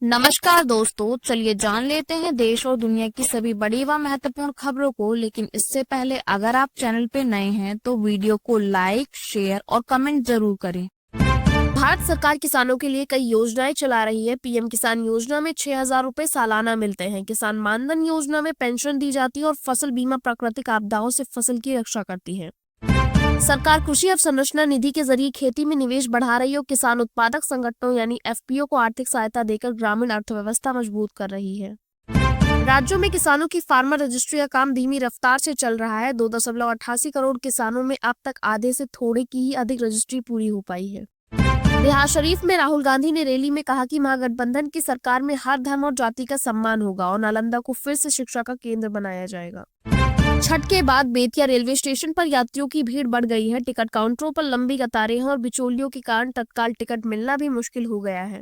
नमस्कार दोस्तों, चलिए जान लेते हैं देश और दुनिया की सभी बड़ी व महत्वपूर्ण खबरों को। लेकिन इससे पहले अगर आप चैनल पे नए हैं तो वीडियो को लाइक, शेयर और कमेंट जरूर करें। भारत सरकार किसानों के लिए कई योजनाएं चला रही है। पीएम किसान योजना में 6,000 रुपए सालाना मिलते हैं। किसान मानधन योजना में पेंशन दी जाती है और फसल बीमा प्राकृतिक आपदाओं से फसल की रक्षा करती है। सरकार कृषि अवसंरचना निधि के जरिए खेती में निवेश बढ़ा रही है और किसान उत्पादक संगठनों यानी एफपीओ को आर्थिक सहायता देकर ग्रामीण अर्थव्यवस्था मजबूत कर रही है। राज्यों में किसानों की फार्मर रजिस्ट्री का काम धीमी रफ्तार से चल रहा है। 2.88 करोड़ किसानों में अब तक आधे से थोड़े की ही अधिक रजिस्ट्री पूरी हो पाई है। बिहार शरीफ में राहुल गांधी ने रैली में कहा कि महागठबंधन की सरकार में हर धर्म और जाति का सम्मान होगा और नालंदा को फिर से शिक्षा का केंद्र बनाया जाएगा। छठ के बाद बेतिया रेलवे स्टेशन पर यात्रियों की भीड़ बढ़ गई है। टिकट काउंटरों पर लंबी कतारें हैं और बिचौलियों के कारण तत्काल टिकट मिलना भी मुश्किल हो गया है।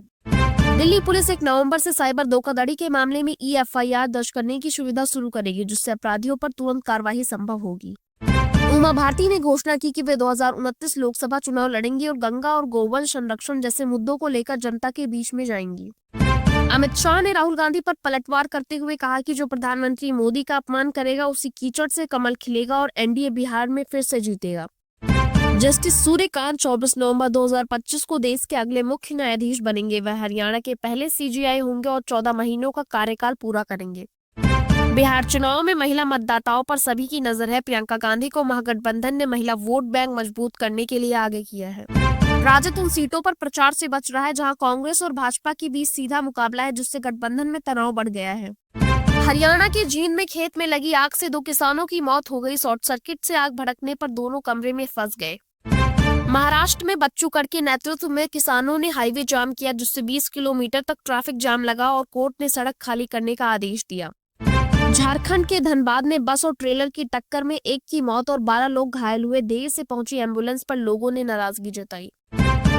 दिल्ली पुलिस 1 नवंबर से साइबर धोखाधड़ी के मामले में eFIR दर्ज करने की सुविधा शुरू करेगी, जिससे अपराधियों पर तुरंत कार्रवाई संभव होगी। उमा भारती ने घोषणा की कि वे 2029 लोकसभा चुनाव लड़ेंगी और गंगा और गोवंश संरक्षण जैसे मुद्दों को लेकर जनता के बीच में जाएंगी। अमित शाह ने राहुल गांधी पर पलटवार करते हुए कहा कि जो प्रधानमंत्री मोदी का अपमान करेगा उसी कीचड़ से कमल खिलेगा और एनडीए बिहार में फिर से जीतेगा। जस्टिस सूर्यकांत 24 नवंबर 2025 को देश के अगले मुख्य न्यायाधीश बनेंगे। वह हरियाणा के पहले सीजीआई होंगे और 14 महीनों का कार्यकाल पूरा करेंगे। बिहार चुनाव में महिला मतदाताओं पर सभी की नजर है। प्रियंका गांधी को महागठबंधन ने महिला वोट बैंक मजबूत करने के लिए आगे किया है। राजद उन सीटों पर प्रचार से बच रहा है जहां कांग्रेस और भाजपा के बीच सीधा मुकाबला है, जिससे गठबंधन में तनाव बढ़ गया है। हरियाणा के जींद में खेत में लगी आग से 2 किसानों की मौत हो गई। शॉर्ट सर्किट से आग भड़कने पर दोनों कमरे में फंस गए। महाराष्ट्र में बच्चू कडू के नेतृत्व में किसानों ने हाईवे जाम किया, जिससे 20 किलोमीटर तक ट्रैफिक जाम लगा और कोर्ट ने सड़क खाली करने का आदेश दिया। झारखंड के धनबाद में बस और ट्रेलर की टक्कर में 1 की मौत और 12 लोग घायल हुए। देर से पहुंची एम्बुलेंस पर लोगों ने नाराजगी जताई।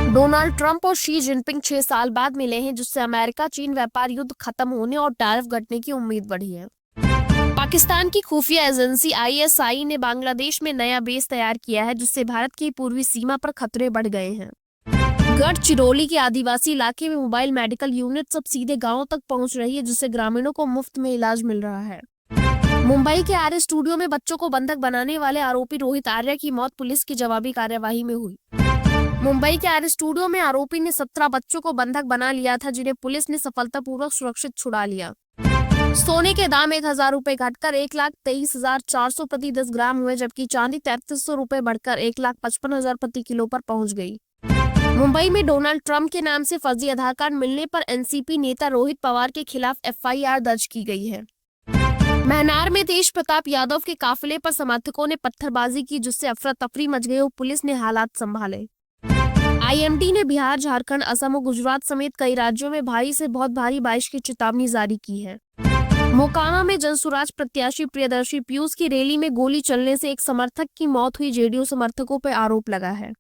डोनाल्ड ट्रंप और शी जिनपिंग 6 साल बाद मिले हैं, जिससे अमेरिका चीन व्यापार युद्ध खत्म होने और टैरिफ घटने की उम्मीद बढ़ी है। पाकिस्तान की खुफिया एजेंसी आईएसआई ने बांग्लादेश में नया बेस तैयार किया है, जिससे भारत की पूर्वी सीमा पर खतरे बढ़ गए हैं। गढ़चिरौली के आदिवासी इलाके में मोबाइल मेडिकल यूनिट अब सीधे गांवों तक पहुंच रही है, जिससे ग्रामीणों को मुफ्त में इलाज मिल रहा है। मुंबई के आर्य स्टूडियो में बच्चों को बंधक बनाने वाले आरोपी रोहित आर्य की मौत पुलिस की जवाबी कार्यवाही में हुई। मुंबई के आर्य स्टूडियो में आरोपी ने 17 बच्चों को बंधक बना लिया था, जिन्हें पुलिस ने सफलतापूर्वक सुरक्षित छुड़ा लिया। सोने के दाम 1,000 रुपए घटकर 1,23,400 प्रति 10 ग्राम हुए, जबकि चांदी 3,300 रुपए बढ़कर 1,55,000 प्रति किलो पर पहुंच गई। मुंबई में डोनाल्ड ट्रंप के नाम से फर्जी आधार कार्ड मिलने पर एनसीपी नेता रोहित पवार के खिलाफ एफआईआर दर्ज की गई है। महनार में तेज प्रताप यादव के काफिले पर समर्थकों ने पत्थरबाजी की, जिससे अफरा तफरी मच गई और पुलिस ने हालात संभाले। आईएमडी ने बिहार, झारखंड, असम और गुजरात समेत कई राज्यों में भारी से बहुत भारी बारिश की चेतावनी जारी की है। मोकामा में जनसुराज प्रत्याशी प्रियदर्शी पीयूष की रैली में गोली चलने से एक समर्थक की मौत हुई। जेडीयू समर्थकों पर आरोप लगा है।